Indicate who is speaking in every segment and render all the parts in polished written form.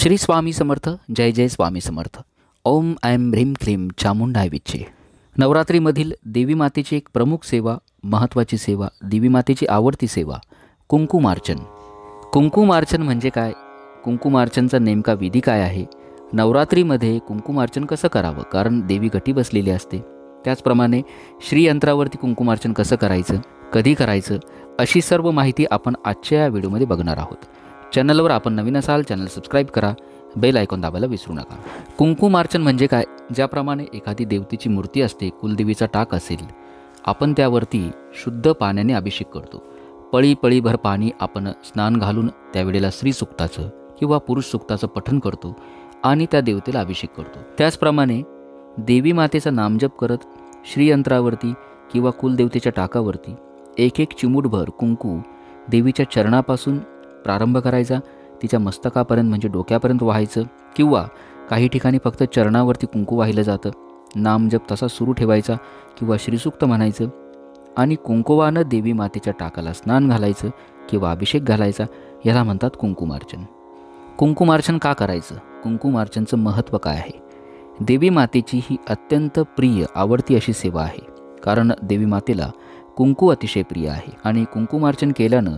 Speaker 1: श्री स्वामी समर्थ. जय जय स्वामी समर्थ. ओम ऐं ह्रीं क्लीं चामुंडाय विच्चे. नवरात्रीमधील देवी मातेची एक प्रमुख सेवा, महत्त्वाची सेवा, देवी मातेची आवडती सेवा कुंकुमार्चन. कुंकुमार्चन म्हणजे काय? कुंकुमार्चनचा नेमका विधी काय आहे? नवरात्रीमध्ये कुंकुमार्चन कसं करावं? कारण देवी घटी बसलेली असते. त्याचप्रमाणे श्रीयंत्रावरती कुंकुमार्चन कसं करायचं, कधी करायचं, अशी सर्व माहिती आपण आजच्या या व्हिडिओमध्ये बघणार आहोत. चॅनलवर आपण नवीन असाल चॅनल सबस्क्राईब करा, बेल आयकॉन दाबायला विसरू नका. कुंकुमार्चन म्हणजे काय? ज्याप्रमाणे एखादी देवतेची मूर्ती असते, कुलदेवीचा टाक असेल, आपण त्यावरती शुद्ध पाण्याने अभिषेक करतो. पळी पळीभर पाणी आपण स्नान घालून त्यावेळेला स्त्रीसुक्ताचं किंवा पुरुष सुक्ताचं पठण करतो आणि त्या देवतेला अभिषेक करतो. त्याचप्रमाणे देवी मातेचा नामजप करत श्रीयंत्रावरती किंवा कुलदेवतेच्या टाकावरती एक एक चिमूटभर कुंकू देवीच्या चरणापासून प्रारंभ करायचा, तिच्या मस्तकापर्यंत म्हणजे डोक्यापर्यंत वाहायचं, किंवा काही ठिकाणी फक्त चरणावरती कुंकू वाहिलं जातं. नामजप तसा सुरू ठेवायचा किंवा श्रीसूक्त म्हणायचं आणि कुंकुवानं देवी मातेच्या टाकाला स्नान घालायचं किंवा अभिषेक घालायचा. याला म्हणतात कुंकुमार्चन. कुंकुमार्चन का करायचं? कुंकुमार्चनचं महत्त्व काय आहे? देवी मातेची ही अत्यंत प्रिय, आवडती अशी सेवा आहे. कारण देवी मातेला कुंकू अतिशय प्रिय आहे आणि कुंकुमार्चन केल्यानं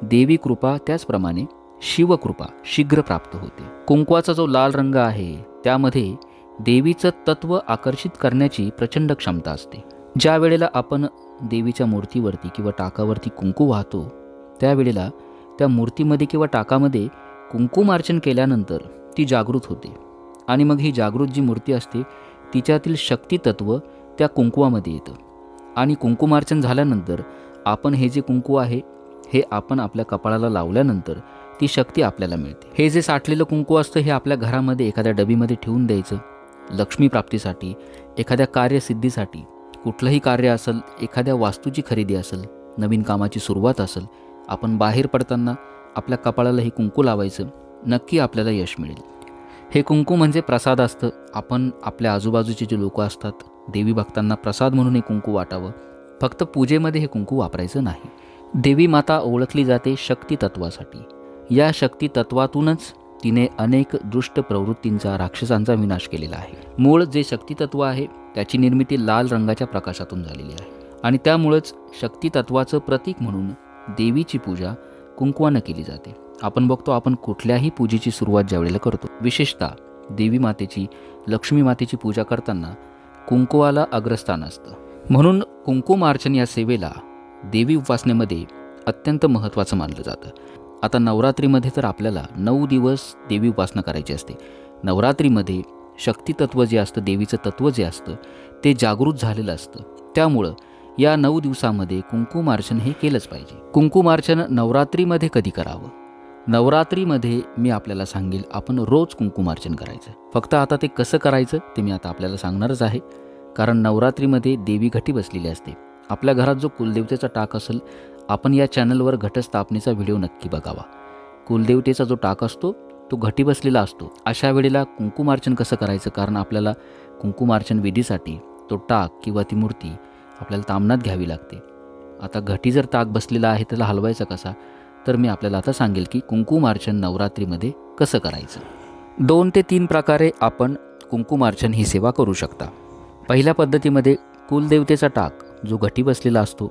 Speaker 1: देवी कृपा, त्याचप्रमाणे शिवकृपा शीघ्र प्राप्त होते. कुंकवाचा जो लाल रंग आहे त्यामध्ये देवीचं तत्व आकर्षित करण्याची प्रचंड क्षमता असते. ज्या वेळेला आपण देवीच्या मूर्तीवरती किंवा टाकावरती कुंकू वाहतो त्यावेळेला त्या मूर्तीमध्ये किंवा टाकामध्ये कुंकुमार्चन केल्यानंतर ती जागृत होते आणि मग ही जागृत जी मूर्ती असते तिच्यातील शक्तितत्व त्या कुंकुवामध्ये येतं. आणि कुंकुमार्चन झाल्यानंतर आपण हे जे कुंकू आहे हे आपण आपल्या कपाळाला लावल्यानंतर ती शक्ती आपल्याला मिळते. हे जे साठलेलं कुंकू असतं हे आपल्या घरामध्ये एखाद्या डबीमध्ये ठेवून द्यायचं. लक्ष्मी प्राप्तीसाठी, एखाद्या कार्यसिद्धीसाठी, कुठलंही कार्य असेल, एखाद्या वास्तूची खरेदी असेल, नवीन कामाची सुरुवात असेल, आपण बाहेर पडताना आपल्या कपाळाला हे कुंकू लावायचं. नक्की आपल्याला यश मिळेल. हे कुंकू म्हणजे प्रसाद असतं. आपण आपल्या आजूबाजूचे जे लोक असतात, देवी भक्तांना प्रसाद म्हणून हे कुंकू वाटावं. फक्त पूजेमध्ये हे कुंकू वापरायचं नाही. देवी माता ओळखली जाते शक्ती तत्वासाठी. या शक्ती तत्वातूनच तिने अनेक दुष्ट प्रवृत्तींचा, राक्षसांचा विनाश केलेला आहे. मूळ जे शक्ती तत्व आहे त्याची निर्मिती लाल रंगाच्या प्रकाशातून झालेली आहे आणि त्यामुळंच शक्ती तत्वाचं प्रतीक म्हणून देवीची पूजा कुंकवानं केली जाते. आपण बघतो, आपण कुठल्याही पूजेची सुरुवात ज्यावेळेला करतो, विशेषतः देवी मातेची, लक्ष्मी मातेची पूजा करताना कुंकवाला अग्रस्थान असतं. म्हणून कुंकुमार्चन या सेवेला देवी उपासनेमध्ये अत्यंत महत्त्वाचं मानलं जातं. आता नवरात्रीमध्ये तर आपल्याला 9 दिवस देवी उपासना करायची असते. नवरात्रीमध्ये शक्तितत्व जे असतं, देवीचं तत्व जे असतं ते जागृत झालेलं असतं. त्यामुळं या 9 दिवसामध्ये कुंकुमार्चन हे केलंच पाहिजे. कुंकुमार्चन नवरात्रीमध्ये कधी करावं? नवरात्रीमध्ये मी आपल्याला सांगेल आपण रोज कुंकुमार्चन करायचं. फक्त आता ते कसं करायचं ते मी आता आपल्याला सांगणारच आहे. कारण नवरात्रीमध्ये देवी घटी बसलेली असते. आपल्या घरात जो कुलदेवतेचा टाक असेल, आपण या चॅनलवर घटस्थापनेचा व्हिडिओ नक्की बघावा. कुलदेवतेचा जो टाक असतो तो घटी बसलेला असतो. अशा वेळेला कुंकुमार्चन कसं करायचं? कारण आपल्याला कुंकुमार्चन विधीसाठी तो टाक किंवा ती मूर्ती आपल्याला तामणात घ्यावी लागते. आता घटी जर टाक बसलेला आहे त्याला हलवायचा कसा? तर मी आपल्याला आता सांगेल की कुंकुमार्चन नवरात्रीमध्ये कसं करायचं. 2 ते 3 प्रकारे आपण कुंकुमार्चन ही सेवा करू शकता. पहिल्या पद्धतीमध्ये कुलदेवतेचा टाक जो घटी बसलेला असतो,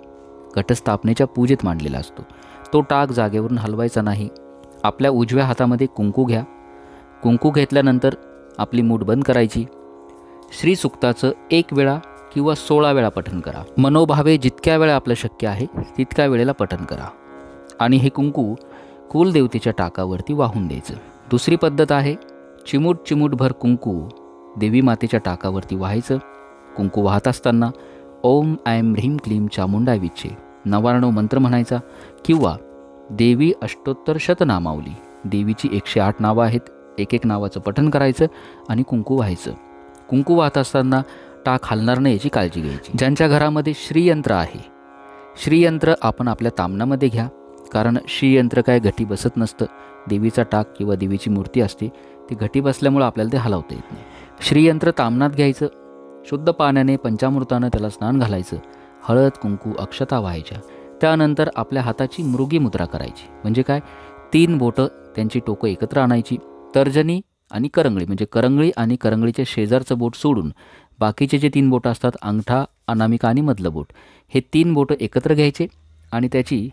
Speaker 1: घटस्थापनेच्या पूजेत मांडलेला असतो, तो टाक जागेवरून हलवायचा नाही. आपल्या उजव्या हातामध्ये कुंकू घ्या. कुंकू घेतल्यानंतर आपली मूठ बंद करायची. श्रीसूक्ताचं 1 वेळा किंवा 16 वेळा पठण करा. मनोभावे जितक्या वेळा आपलं शक्य आहे तितक्या वेळेला पठण करा आणि हे कुंकू कुलदेवतेच्या टाकावरती वाहून द्यायचं. दुसरी पद्धत आहे, चिमूटभर कुंकू देवी मातेच्या टाकावरती वाहायचं. कुंकू वाहत असताना ओम ऐं ह्रीं क्लीं चामुंडाय विच्चे 99 मंत्र म्हणायचा किंवा देवी अष्टोत्तर शतनामावली, देवीची 108 नावं आहेत, एक एक नावाचं पठण करायचं आणि कुंकू व्हायचं. कुंकू वाहत असताना टाक हलणार नाही याची काळजी घ्यायची. ज्यांच्या घरामध्ये श्रीयंत्र आहे, श्रीयंत्र आपण आपल्या तामणामध्ये घ्या. कारण श्रीयंत्र काय घटी बसत नसतं. देवीचा टाक किंवा देवीची मूर्ती असते ती घटी बसल्यामुळं आपल्याला ते हलवता येत नाही. श्रीयंत्र तामणात घ्यायचं. शुद्ध पाण्याने पंचामृतानं त्याला स्नान घालायचं. हळद, कुंकू, अक्षता व्हायच्या. त्यानंतर आपल्या हाताची मृगी मुद्रा करायची. म्हणजे काय? 3 बोटं त्यांची टोकं एकत्र आणायची तर्जनी आणि करंगळी, म्हणजे करंगळी आणि करंगळीच्या शेजारचं बोट सोडून बाकीचे जे 3 बोटं असतात, अंगठा, अनामिका आणि मधलं बोट, हे 3 बोटं एकत्र घ्यायचे आणि त्याची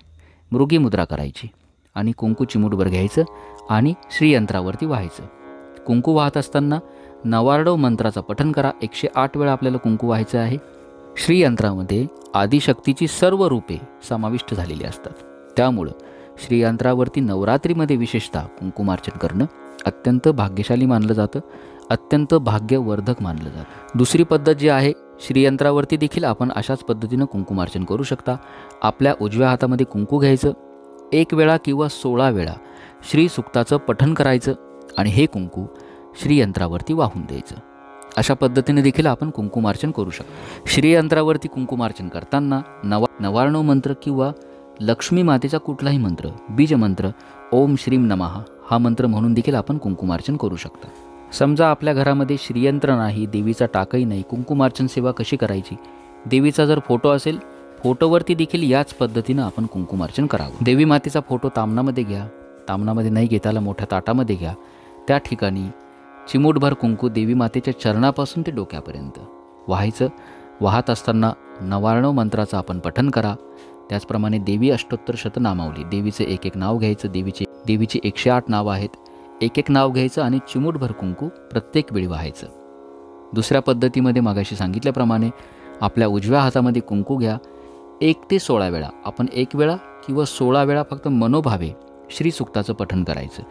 Speaker 1: मृगी मुद्रा करायची आणि कुंकू चिमूटभर घ्यायचं आणि श्रीयंत्रावरती व्हायचं. कुंकू वाहत असताना नवार्णव मंत्राचं पठण करा. 108 वेळा आपल्याला कुंकू व्हायचं आहे. श्रीयंत्रामध्ये आदिशक्तीची सर्व रूपे समाविष्ट झालेली असतात. त्यामुळं श्रीयंत्रावरती नवरात्रीमध्ये विशेषतः कुंकुमार्चन करणं अत्यंत भाग्यशाली मानलं जातं, अत्यंत भाग्यवर्धक मानलं जातं. दुसरी पद्धत जी आहे, श्रीयंत्रावरती देखील आपण अशाच पद्धतीनं कुंकुमार्चन करू शकता. आपल्या उजव्या हातामध्ये कुंकू घ्यायचं, 1 वेळा किंवा 16 वेळा श्री सुक्ताचं पठण करायचं आणि हे कुंकू श्रीयंत्रावरती वाहून द्यायचं. अशा पद्धतीने देखील आपण कुंकुमार्चन करू शकतो. श्रीयंत्रावरती कुंकुमार्चन करताना नवार्णव मंत्र किंवा लक्ष्मी मातेचा कुठलाही मंत्र, बीजमंत्र, ओम श्रीम नमः हा मंत्र म्हणून देखील आपण कुंकुमार्चन करू शकता. समजा आपल्या घरामध्ये श्रीयंत्र नाही, देवीचा टाकही नाही, कुंकुमार्चन सेवा कशी करायची? देवीचा जर फोटो असेल, फोटोवरती देखील याच पद्धतीनं आपण कुंकुमार्चन करावं. देवी मातेचा फोटो तामणामध्ये घ्या, तामणामध्ये नाही घेताला मोठ्या ताटामध्ये घ्या. त्या ठिकाणी चिमूटभर कुंकू देवी मातेच्या चरणापासून ते डोक्यापर्यंत व्हायचं. वाहत असताना नवार्णव मंत्राचं आपण पठण करा. त्याचप्रमाणे देवी अष्टोत्तर शतनामावली, देवीचे एक एक नाव घ्यायचं. देवीची 108 नावं आहेत. एक एक नाव घ्यायचं आणि चिमूटभर कुंकू प्रत्येक वेळी व्हायचं. दुसऱ्या पद्धतीमध्ये मागाशी सांगितल्याप्रमाणे आपल्या उजव्या हातामध्ये कुंकू घ्या. 1 ते 16 वेळा आपण 1 वेळा किंवा 16 वेळा फक्त मनोभावे श्रीसुक्ताचं पठण करायचं.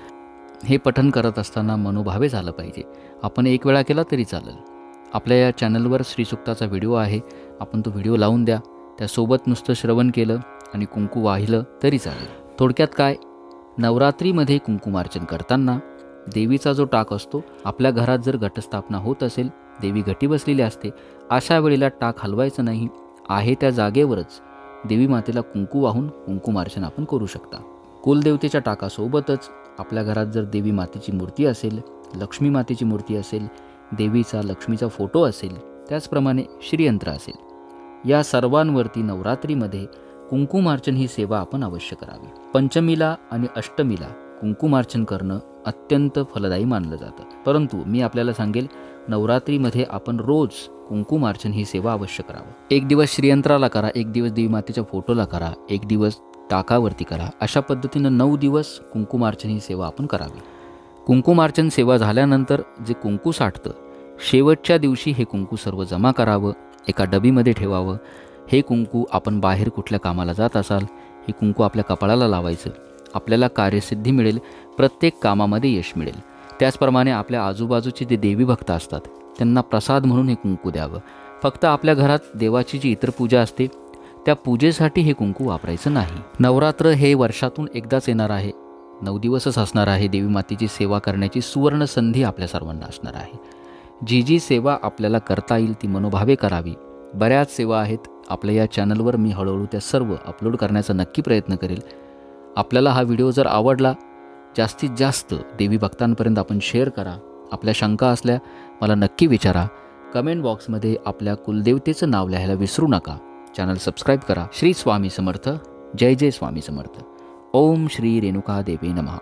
Speaker 1: हे पठण करत असताना मनोभावे झालं पाहिजे. आपण 1 वेळा केला तरी चालेल. आपल्या या चॅनलवर श्रीसुक्ताचा व्हिडिओ आहे, आपण तो व्हिडिओ लावून द्या. त्यासोबत नुसतं श्रवण केलं आणि कुंकू वाहिलं तरी चालेल. थोडक्यात काय, नवरात्रीमध्ये कुंकुमार्चन करताना देवीचा जो टाक असतो, आपल्या घरात जर घटस्थापना होत असेल, देवी घटी बसलेली असते, अशा वेळेला टाक हलवायचं नाही. आहे त्या जागेवरच देवी मातेला कुंकू वाहून कुंकुमार्चन आपण करू शकता. कुलदेवतेच्या टाकासोबतच आपल्या घरात जर देवी मातेची मूर्ती असेल, लक्ष्मी मातेची मूर्ती असेल, देवीचा लक्ष्मीचा फोटो असेल, त्याचप्रमाणे श्रीयंत्र असेल, या सर्वांवरती नवरात्रीमध्ये कुंकुमार्चन ही सेवा आपण अवश्य करावी. पंचमीला आणि अष्टमीला कुंकुमार्चन करणं अत्यंत फलदायी मानलं जातं. परंतु मी आपल्याला सांगेल, नवरात्रीमध्ये आपण रोज कुंकुमार्चन ही सेवा अवश्य करावं. 1 दिवस श्रीयंत्राला करा, 1 दिवस देवी मातेच्या फोटोला करा, 1 दिवस टाकावरती करा. अशा पद्धतीनं 9 दिवस कुंकुमार्चन ही सेवा आपण करावी. कुंकुमार्चन सेवा झाल्यानंतर जे कुंकू साठतं, शेवटच्या दिवशी हे कुंकू सर्व जमा करावं, एका डबीमध्ये ठेवावं. हे कुंकू आपण बाहेर कुठल्या कामाला जात असाल, हे कुंकू आपल्या कपाळाला लावायचं. आपल्याला कार्यसिद्धी मिळेल, प्रत्येक कामामध्ये यश मिळेल. त्याचप्रमाणे आपल्या आजूबाजूचे जे देवी भक्त असतात त्यांना प्रसाद म्हणून हे कुंकू द्यावं. फक्त आपल्या घरात देवाची जी इतर पूजा असते त्या पूजेसाठी हे कुंकू वापरायचं नाही. नवरात्र हे वर्षातून एकदाच येणार आहे, 9 दिवसच असणार आहे. देवी मातेची सेवा करण्याची सुवर्ण संधी आपल्या सर्वांना असणार आहे. जी सेवा आपल्याला करता येईल ती मनोभावे करावी. बऱ्याच सेवा आहेत आपल्या या चॅनलवर, मी हळूहळू त्या सर्व अपलोड करण्याचा नक्की प्रयत्न करेल. आपल्याला हा व्हिडिओ जर आवडला, जास्तीत जास्त देवी भक्तांपर्यंत आपण शेअर करा. आपल्या शंका असल्या मला नक्की विचारा. कमेंट बॉक्समध्ये आपल्या कुलदेवतेचं नाव लिहायला विसरू नका. चॅनल सबस्क्राईब करा. श्री स्वामी समर्थ. जय जय स्वामी समर्थ. ओम श्री रेणुका देवी नमः.